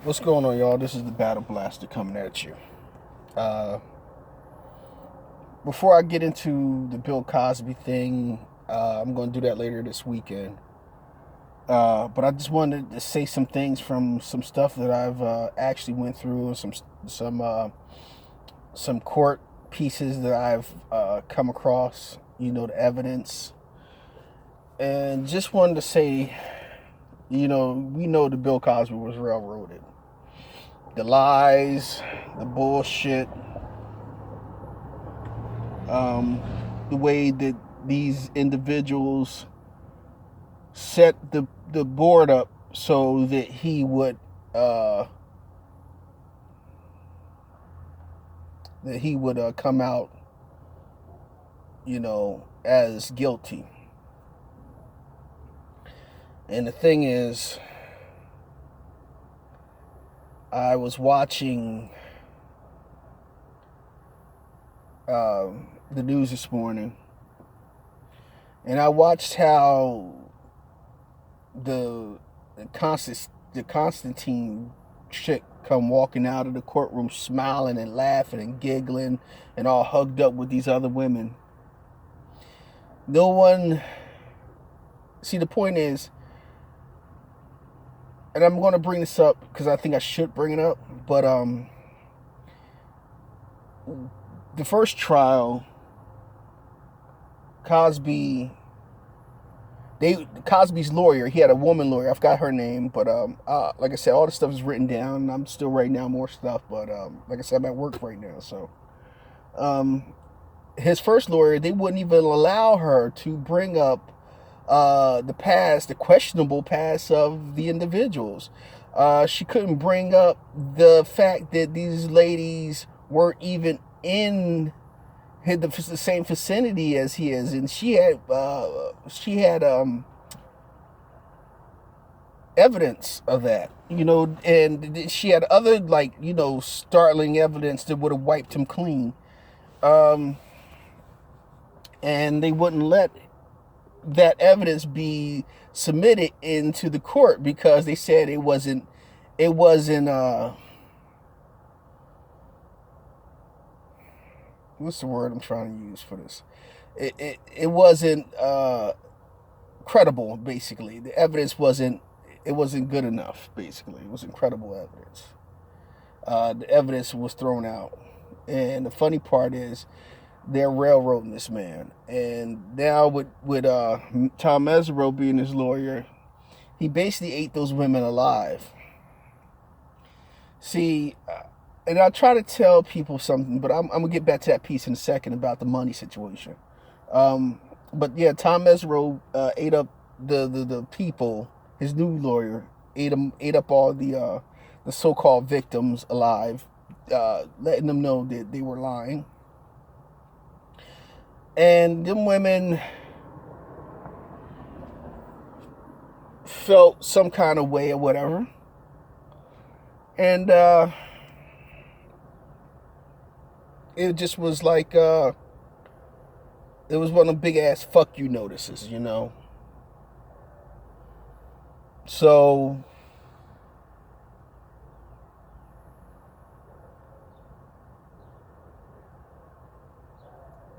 What's going on, y'all? This is the Battle Blaster coming at you. Uh, Before I get into the Bill Cosby thing, I'm going to do that later this weekend. But I just wanted to say some things from some stuff that I've actually went through, and some court pieces that I've come across. The evidence, and just wanted to say, we know the Bill Cosby was railroaded. The lies, the bullshit, um, the way that these individuals set the board up so that he would uh, come out, as guilty. And the thing is, I was watching the news this morning, and I watched how the Constantine chick come walking out of the courtroom smiling and laughing and giggling and all hugged up with these other women. No one... See, the point is, and I'm going to bring this up because I think I should bring it up, but the first trial, Cosby's lawyer, he had a woman lawyer, I forgot her name, but like I said, all the stuff is written down. I'm still writing down more stuff, but like I said, I'm at work right now, so his first lawyer, they wouldn't even allow her to bring up the questionable past of the individuals. She couldn't bring up the fact that these ladies weren't even in the same vicinity as he is, and she had evidence of that, and she had other, startling evidence that would have wiped him clean, and they wouldn't let that evidence be submitted into the court because they said it wasn't what's the word I'm trying to use for this? It wasn't credible. Basically, the evidence wasn't good enough. Basically, it was incredible evidence. The evidence was thrown out, and the funny part is they're railroading this man. And now with Tom Mesereau being his lawyer, he basically ate those women alive. See, and I try to tell people something, but I'm gonna get back to that piece in a second about the money situation. But yeah, Tom Mesereau ate up the people. His new lawyer ate up all the so-called victims alive, letting them know that they were lying. And them women felt some kind of way or whatever. And it just was like, it was one of the big ass fuck you notices, So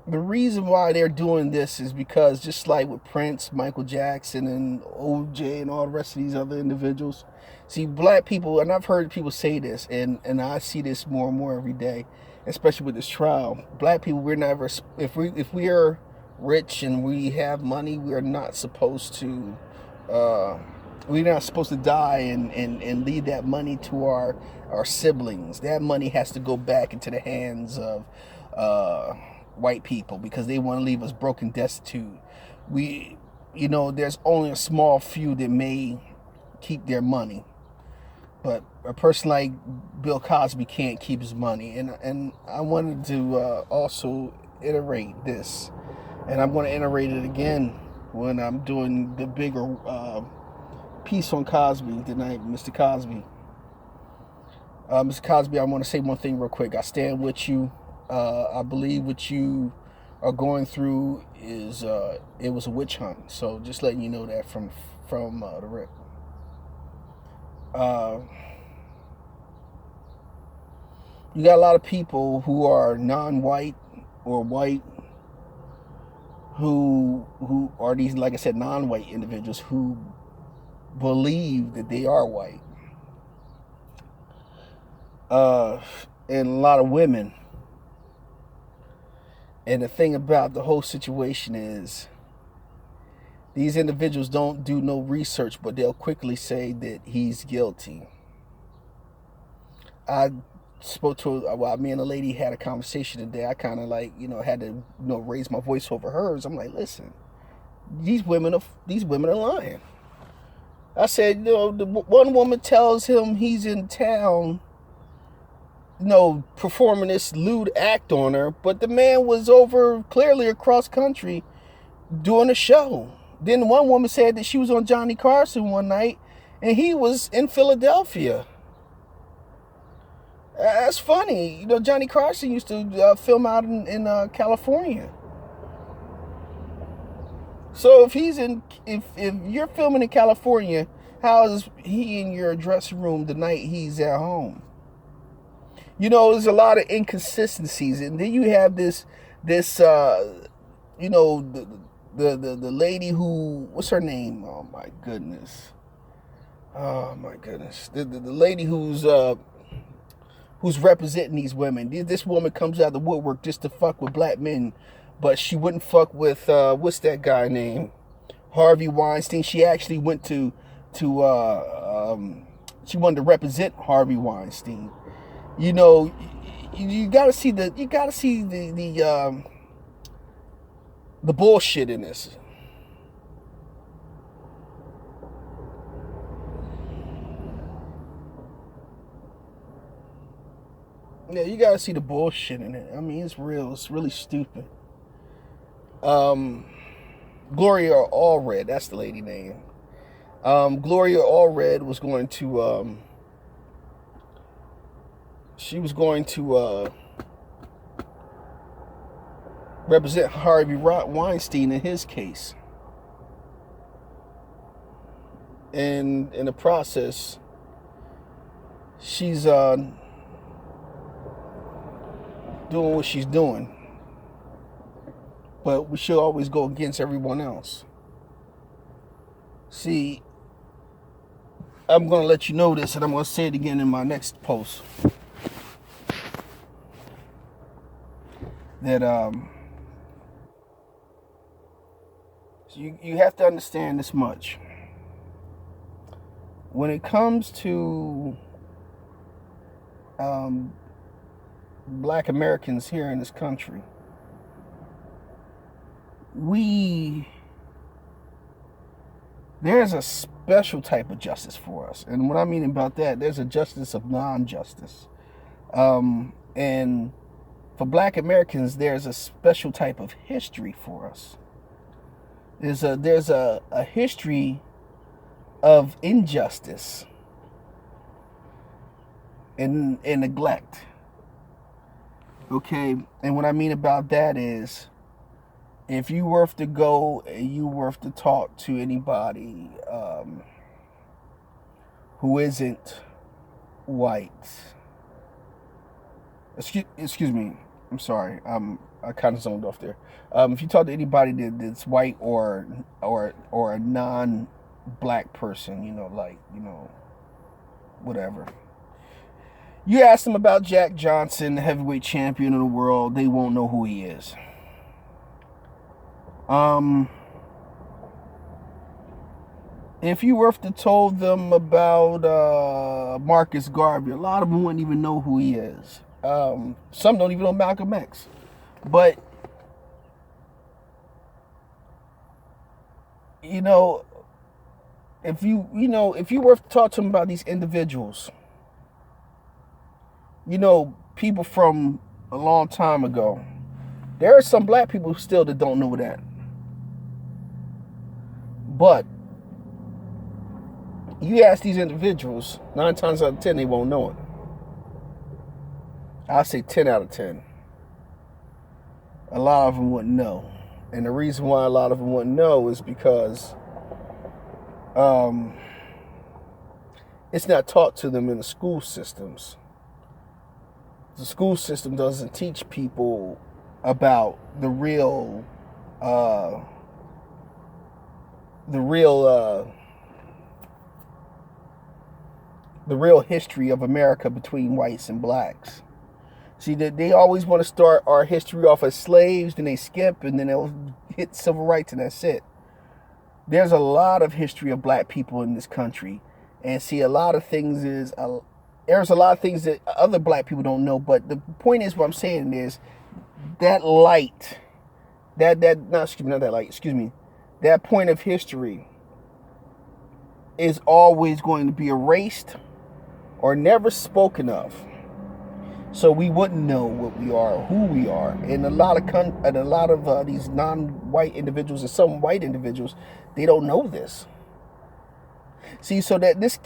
the reason why they're doing this is because, just like with Prince, Michael Jackson, and OJ, and all the rest of these other individuals, see, black people, and I've heard people say this, and I see this more and more every day, especially with this trial. Black people, we're never, if we are rich and we have money, we are not supposed to, we're not supposed to die and leave that money to our siblings. That money has to go back into the hands of white people because they want to leave us broke and destitute. There's only a small few that may keep their money, but a person like Bill Cosby can't keep his money. And I wanted to also iterate this, and I'm going to iterate it again when I'm doing the bigger piece on Cosby tonight, Mr. Cosby. Mr. Cosby, I want to say one thing real quick. I stand with you. I believe what you are going through is it was a witch hunt. So just letting you know that from the rip. You got a lot of people who are non-white or white who are these, like I said, non-white individuals who believe that they are white. And a lot of women. And the thing about the whole situation is these individuals don't do no research, but they'll quickly say that he's guilty. I spoke to, well, me and a lady had a conversation today. I kind of like, had to, raise my voice over hers. I'm like, listen, these women are lying. I said, the one woman tells him he's in town, performing this lewd act on her, but the man was over clearly across country doing a show. Then one woman said that she was on Johnny Carson one night and he was in Philadelphia. That's funny. Johnny Carson used to film out in California. So if you're filming in California, how is he in your dressing room the night he's at home? There's a lot of inconsistencies, and then you have this the lady who, what's her name? Oh my goodness. The lady who's representing these women. This woman comes out of the woodwork just to fuck with black men, but she wouldn't fuck with what's that guy name? Harvey Weinstein. She actually went to she wanted to represent Harvey Weinstein. You gotta see the bullshit in this. Yeah, you gotta see the bullshit in it. I mean, it's real. It's really stupid. Gloria Allred, that's the lady name. Gloria Allred was going to represent Harvey Weinstein in his case. And in the process, she's doing what she's doing. But we should always go against everyone else. See, I'm going to let you know this, and I'm going to say it again in my next post. That you have to understand this much. When it comes to black Americans here in this country, there's a special type of justice for us. And what I mean about that, there's a justice of non-justice. And for black Americans, there's a special type of history for us. There's a history of injustice and neglect. Okay, and what I mean about that is, if you were to go and you were to talk to anybody who isn't white, excuse me, I'm sorry, I kind of zoned off there. If you talk to anybody that's white or a non-black person, whatever. You ask them about Jack Johnson, the heavyweight champion of the world, they won't know who he is. If you were to told them about Marcus Garvey, a lot of them wouldn't even know who he is. Some don't even know Malcolm X. But if you were to talk to them about these individuals, people from a long time ago, there are some black people still that don't know that. But you ask these individuals, 9 times out of 10, they won't know it. I'll say 10 out of 10. A lot of them wouldn't know. And the reason why a lot of them wouldn't know is because it's not taught to them in the school systems. the school system doesn't teach people about the real uh, the real the real history of America between whites and blacks. See, that they always want to start our history off as slaves, then they skip, and then they'll hit civil rights, and that's it. There's a lot of history of black people in this country, and see, there's a lot of things that other black people don't know. But the point is, what I'm saying is that light, that point of history is always going to be erased or never spoken of. So we wouldn't know what we are or who we are. And a lot of these non-white individuals and some white individuals, they don't know this. See, so that this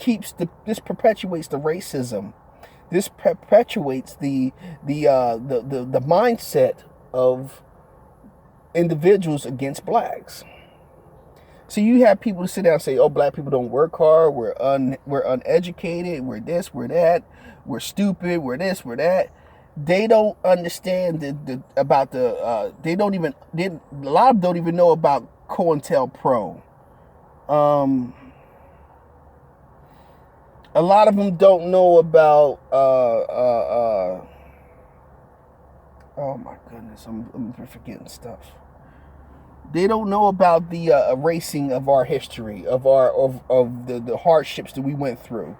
perpetuates the racism. This perpetuates the mindset of individuals against blacks. So you have people who sit down and say, "Oh, black people don't work hard. We're uneducated. We're this. We're that. We're stupid. We're this. We're that." They don't understand a lot of them don't even know about COINTELPRO. A lot of them don't know about oh my goodness, I'm forgetting stuff. They don't know about the erasing of our history, of the hardships that we went through,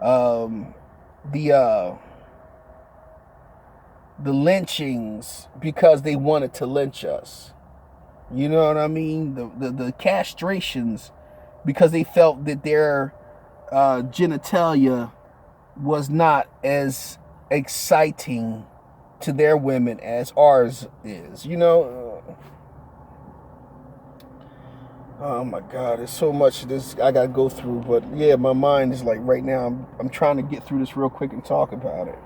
the lynchings because they wanted to lynch us. You know what I mean? The castrations because they felt that their genitalia was not as exciting to their women as ours is. You know. Oh my God, there's so much of this I gotta go through, but yeah, my mind is like right now. I'm trying to get through this real quick and talk about it.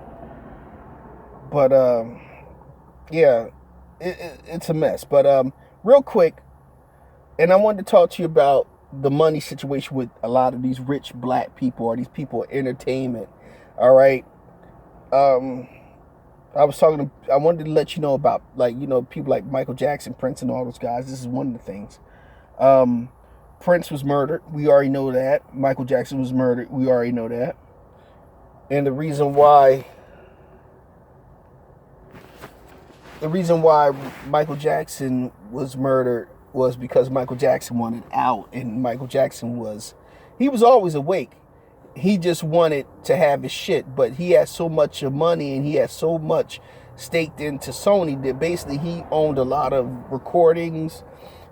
But yeah, it's a mess. But real quick, and I wanted to talk to you about the money situation with a lot of these rich black people or these people in entertainment. All right. I wanted to let you know about, like, you know, people like Michael Jackson, Prince, and all those guys. This is one of the things. Prince was murdered. We already know that. Michael Jackson was murdered. We already know that. And the reason why Michael Jackson was murdered was because Michael Jackson wanted out, and Michael Jackson was always awake. He just wanted to have his shit, but he had so much money and he had so much staked into Sony that basically he owned a lot of recordings.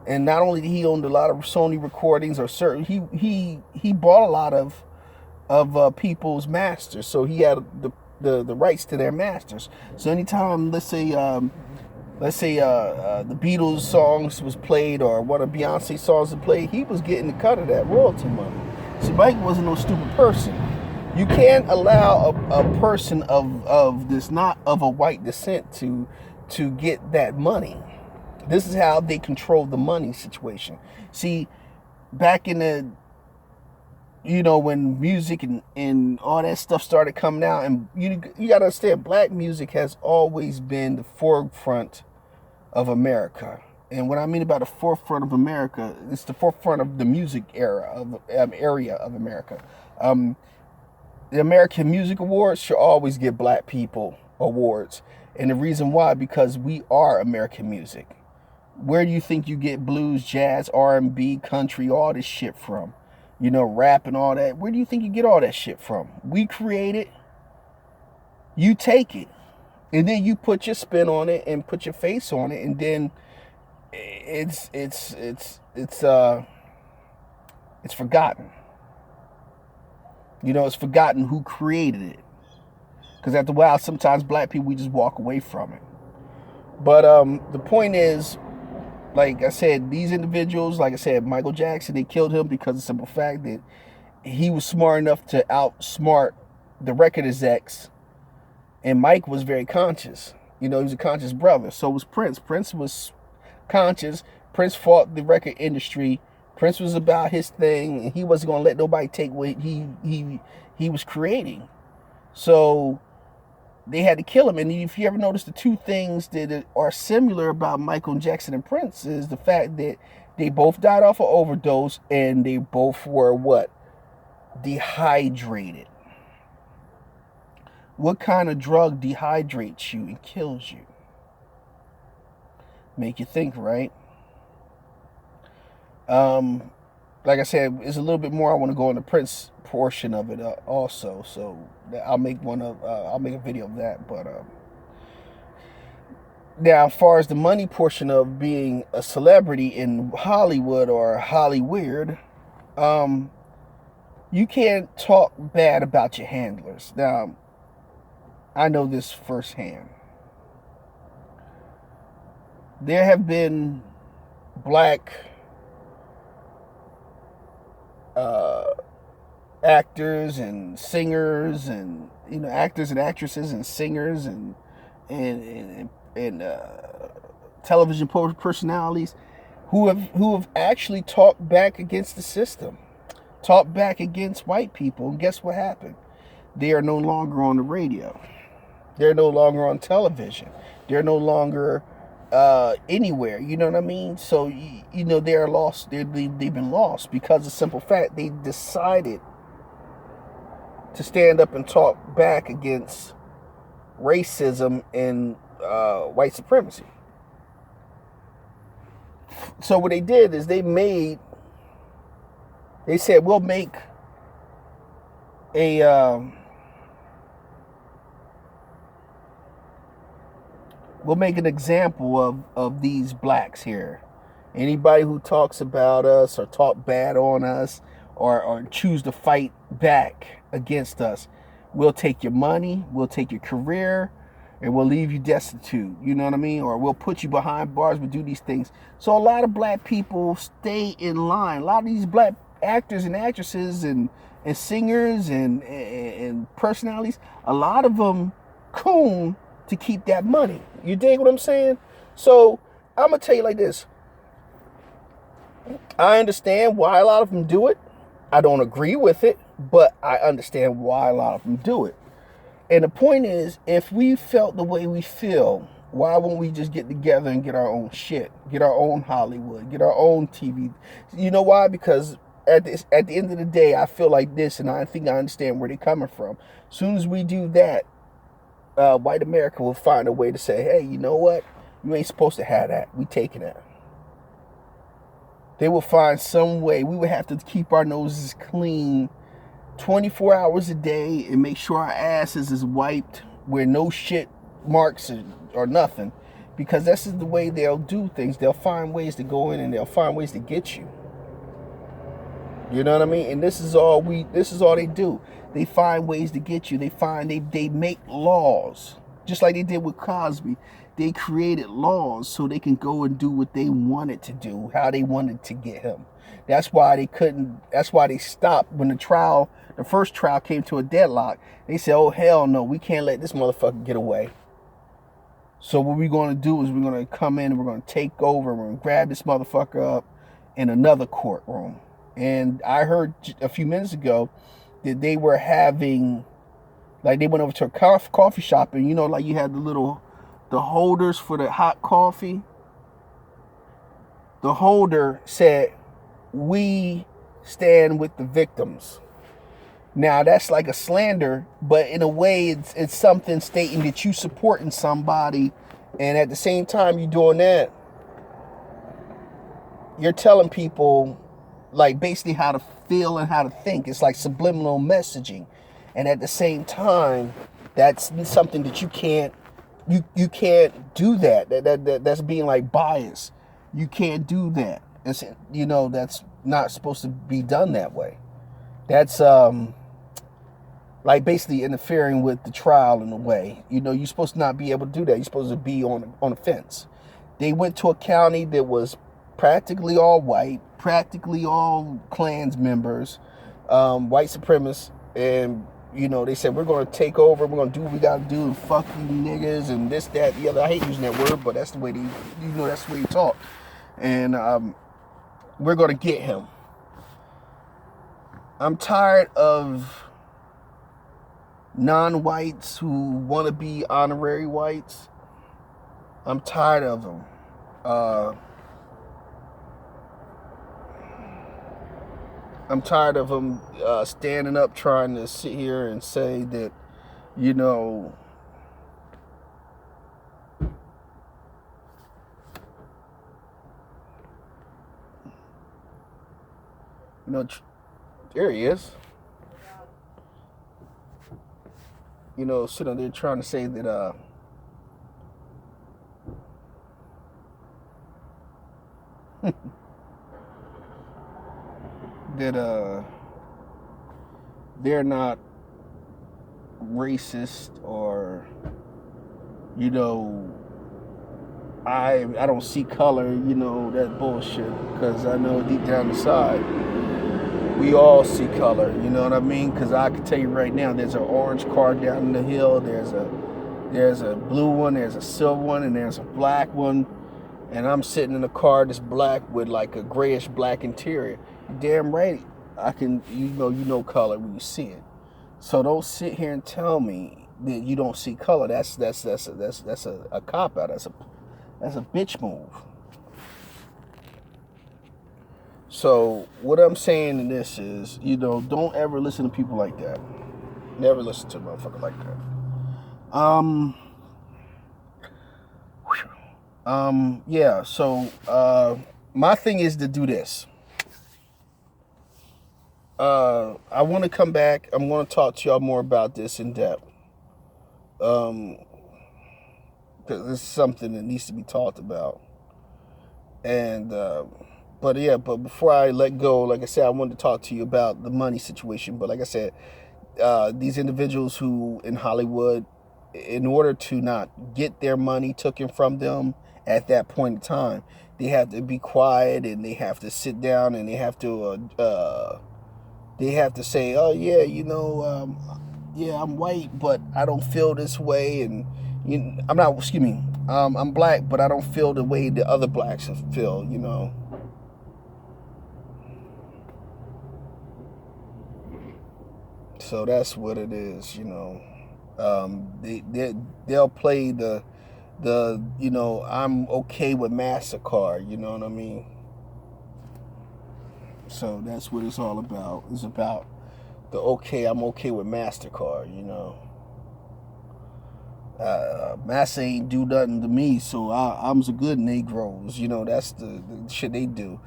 And not only did he own a lot of Sony recordings, or certain, he bought a lot of people's masters, so he had the rights to their masters. So anytime, let's say the Beatles songs was played or one of Beyonce's songs was played, he was getting a cut of that royalty money. See, Mike wasn't no stupid person. You can't allow a person of this not of a white descent to get that money. This is how they control the money situation. See, back in the, you know, when music and all that stuff started coming out, and you got to understand, black music has always been the forefront of America. And what I mean about the forefront of America, it's the forefront of the music area of America. The American Music Awards should always give black people awards. And the reason why, because we are American music. Where do you think you get blues, jazz, R&B, country, all this shit from? You know, rap and all that. Where do you think you get all that shit from? We create it. You take it. And then you put your spin on it and put your face on it. And then it's forgotten. You know, it's forgotten who created it. Because after a while, sometimes black people, we just walk away from it. But the point is, like I said, these individuals, like I said, Michael Jackson, they killed him because of the simple fact that he was smart enough to outsmart the record execs. And Mike was very conscious. You know, he was a conscious brother. So was Prince. Prince was conscious. Prince fought the record industry. Prince was about his thing, and he wasn't going to let nobody take what he was creating. So they had to kill him. And if you ever notice, the two things that are similar about Michael Jackson and Prince is the fact that they both died off of overdose, and they both were what? Dehydrated. What kind of drug dehydrates you and kills you? Make you think, right? Like I said, it's a little bit more. I want to go in the Prince portion of it also, so I'll make a video of that. But now, as far as the money portion of being a celebrity in Hollywood or Hollyweird, you can't talk bad about your handlers. Now, I know this firsthand. There have been black actors and singers, and actors and actresses and singers and television personalities who have actually talked back against the system, talked back against white people, and guess what happened? They are no longer on the radio. They're no longer on television. They're no longer anywhere. You know what I mean? So they're lost. They've been lost because of the simple fact they decided to stand up and talk back against racism and white supremacy. So what they did is they said, we'll make an example of these blacks here. Anybody who talks about us or talk bad on us or choose to fight back against us, we'll take your money, we'll take your career, and we'll leave you destitute. You know what I mean? Or we'll put you behind bars. We'll do these things. So a lot of black people stay in line. A lot of these black actors and actresses and singers and personalities, a lot of them coon to keep that money. You dig what I'm saying? So I'm going to tell you like this. I understand why a lot of them do it. I don't agree with it, but I understand why a lot of them do it. And the point is, if we felt the way we feel, why won't we just get together and get our own shit, get our own Hollywood, get our own TV? You know why? Because at the end of the day, I feel like this, and I think I understand where they're coming from. As soon as we do that, white America will find a way to say, hey, you know what? You ain't supposed to have that. We taking it. They will find some way. We would have to keep our noses clean 24 hours a day and make sure our asses is wiped where no shit marks or nothing, because this is the way they'll do things. They'll find ways to go in and they'll find ways to get you. You know what I mean? And this is all they do. They find ways to get you. They make laws, just like they did with Cosby. They created laws so they can go and do what they wanted to do, how they wanted to get him. That's why they stopped when the first trial came to a deadlock. They said, oh, hell no, we can't let this motherfucker get away. So what we're going to do is we're going to come in and we're going to take over. We're going to grab this motherfucker up in another courtroom. And I heard a few minutes ago that they were having, like, they went over to a coffee shop, and like you had the holders for the hot coffee. The holder said, we stand with the victims. Now that's like a slander, but in a way it's something stating that you supporting somebody, and at the same time you're doing that, you're telling people like basically how to feel and how to think. It's like subliminal messaging. And at the same time, that's something that you can't do that. That's being like biased. You can't do that. It's, that's not supposed to be done that way. That's like basically interfering with the trial in a way. You're supposed to not be able to do that. You're supposed to be on a fence. They went to a county that was practically all white, practically all Klans members, white supremacists, and they said, we're going to take over, we're going to do what we got to do, and fuck you niggas, and this, that, the other. I hate using that word, but that's the way that's the way you talk. And we're going to get him. I'm tired of non-whites who want to be honorary whites. I'm tired of them. I'm tired of them standing up trying to sit here and say that, you know, there he is. Sitting there trying to say that that they're not racist, or I don't see color, that bullshit, because I know deep down inside we all see color, you know what I mean? Because I can tell you right now, there's an orange car down the hill, there's a blue one, there's a silver one, and there's a black one, and I'm sitting in a car that's black with like a grayish black interior. Damn right, I can, you know color when you see it. So don't sit here and tell me that you don't see color. That's a cop out. That's a bitch move. So what I'm saying in this is, don't ever listen to people like that. Never listen to a motherfucker like that. Yeah. So my thing is to do this. I want to come back. I'm going to talk to y'all more about this in depth. Because this is something that needs to be talked about. And, but before I let go, like I said, I wanted to talk to you about the money situation. But like I said, these individuals who in Hollywood, in order to not get their money taken from them at that point in time, they have to be quiet, and they have to sit down, and they have to say, oh yeah, yeah, I'm white, but I don't feel this way, and I'm black, but I don't feel the way the other blacks feel, So that's what it is, they'll play the I'm okay with MasterCard, you know what I mean? So that's what it's all about. It's about I'm okay with MasterCard, Massa ain't do nothing to me, so I'm a good Negroes, that's the shit they do.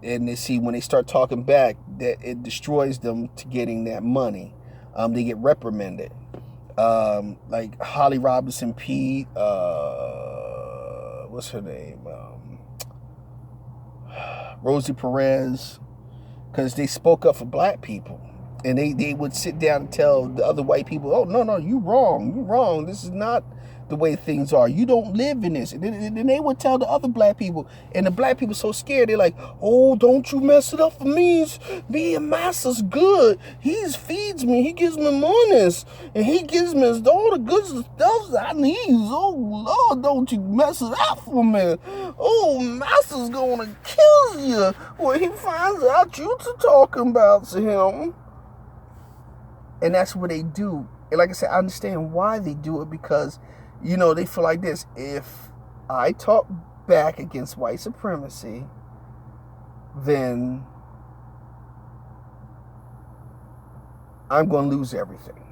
And they see, when they start talking back, that it destroys them to getting that money. They get reprimanded. Like Holly Robinson Pete, what's her name? Rosie Perez, because they spoke up for black people. And they would sit down and tell the other white people, oh, no, you wrong. This is not the way things are. You don't live in this. And then they would tell the other black people. And the black people so scared, they're like, oh, don't you mess it up for me. Me and Master's good. He feeds me. He gives me monies. And he gives me all the good stuff I need. Oh, Lord, don't you mess it up for me. Oh, Master's going to kill you when he finds out you talking about to him. And that's what they do. And like I said, I understand why they do it, because, they feel like this. If I talk back against white supremacy, then I'm going to lose everything.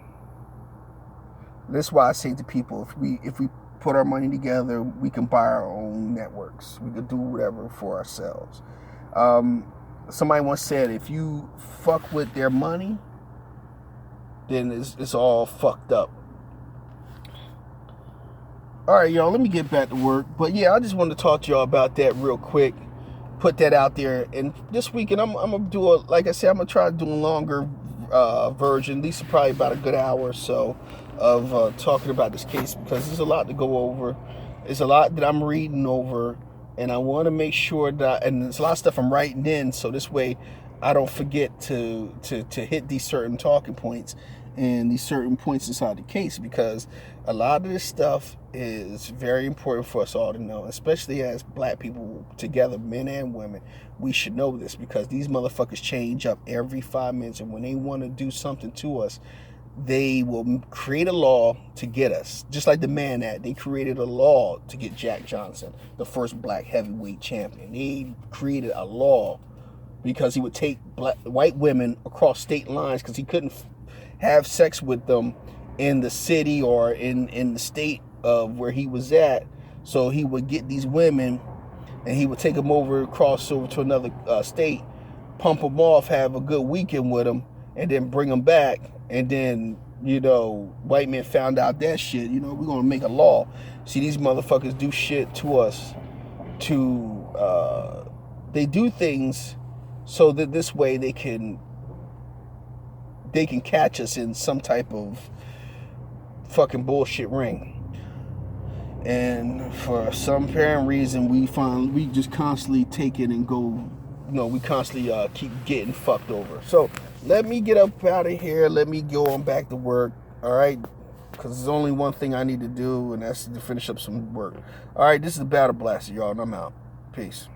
That's why I say to people, if we put our money together, we can buy our own networks. We can do whatever for ourselves. Somebody once said, if you fuck with their money, then it's all fucked up. All right, y'all, let me get back to work. But yeah, I just wanted to talk to y'all about that real quick. Put that out there. And this weekend, I'm going to do like I said, I'm going to try to do a longer version, at least probably about a good hour or so of talking about this case, because there's a lot to go over. There's a lot that I'm reading over, and I want to make sure that, and there's a lot of stuff I'm writing in, so this way I don't forget to hit these certain talking points and these certain points inside the case, because a lot of this stuff is very important for us all to know, especially as black people together, men and women. We should know this, because these motherfuckers change up every 5 minutes, and when they want to do something to us, they will create a law to get us. Just like the Mann Act, they created a law to get Jack Johnson, the first black heavyweight champion. They created a law because he would take white women across state lines because he couldn't have sex with them in the city or in the state of where he was at. So he would get these women and he would take them cross over to another state, pump them off, have a good weekend with them, and then bring them back. And then, white men found out that shit, we're going to make a law. See, these motherfuckers do shit to us they do things so that this way they can catch us in some type of fucking bullshit ring. And for some apparent reason, we just constantly take it and go, we constantly keep getting fucked over. So let me get up out of here. Let me go on back to work. All right. Because there's only one thing I need to do, and that's to finish up some work. All right. This is the Battle Blaster, y'all, and I'm out. Peace.